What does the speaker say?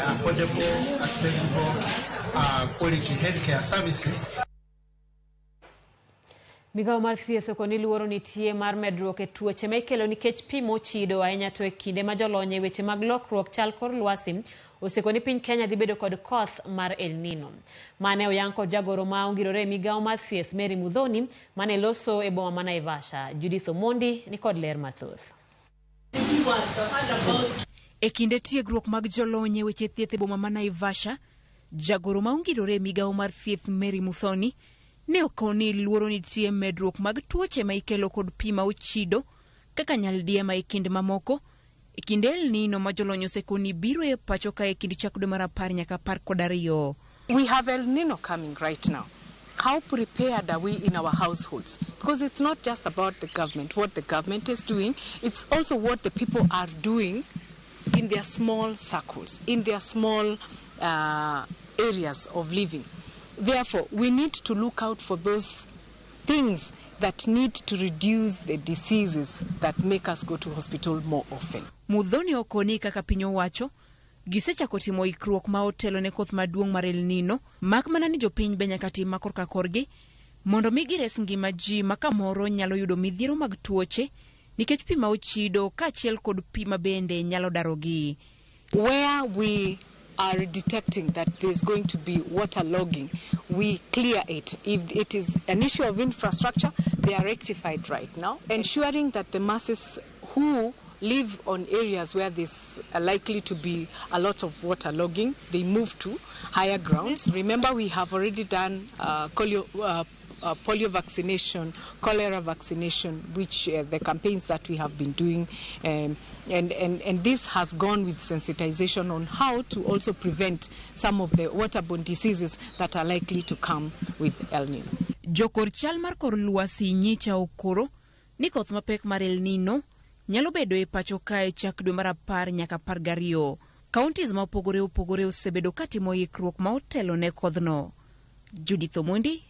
affordable, accessible, quality healthcare services. Migao mar thieth okoni luoro nitie mar medruok e tuoche ma ikelo nikech pi mochido ahinya to e kinde ma jolony e weche mag lokruok chal kor lwasi osekoni piny Kenya dhi bedo kod koth mar El Nino. Mane oyang kod jagoro ma ongirore migao mar thieth Mary Mudhoni mane loso e boma ma Naivasha. Judith Omondi ni kod ler mathoth. E kinde tiegruok mag jolony e weche thieth e boma ma Naivasha, jagoro ma ongirore migao mar thieth Mary Mudhoni ne okoni luoro nitie medruok mag tuoche ma ikelo kod pi ma ochido kaka nyaldiema e kind mamoko e kinde El Nino ma jolony osekoni biro e pacho ka e kind chak dwe mar 10 nyaka 12. We have El Nino coming right now. How prepared are we in our households? Because it's not just about the government, what the government is doing, it's also what the people are doing in their small circles, in their small areas of living. Therefore, we need to look out for those things that need to reduce the diseases that make us go to hospital more often. Mudhoni okoni kaka piny owacho gisechako timo ikruok ma otelo ne koth maduong' mar El Nino, mak mana ni jopiny be nyaka tim makor ka korgi mondo mi gires ngima ji ma kamoro nyalo yudo midhiero mag tuoche nikech pi ma ochido kaachiel kod pi ma bende nyalo darogi. Where we are detecting that there's going to be waterlogging, we clear it. If it is an issue of infrastructure, they are rectified right now, ensuring that the masses who live on areas where there's likely to be a lot of waterlogging, they move to higher grounds. Remember, we have already done polio vaccination, cholera vaccination, which the campaigns that we have been doing, and this has gone with sensitization on how to also prevent some of the waterborne diseases that are likely to come with El Nino. Jokor chal mar kor lwasi nyicha okoro ni koth mapek mar El Nino nyalo bedo e pacho kae chak dwe mar 10 nyaka 12. Counties ma opogore osebedo katimo ikruok ma otelo ne kodhno. Judith Omondi,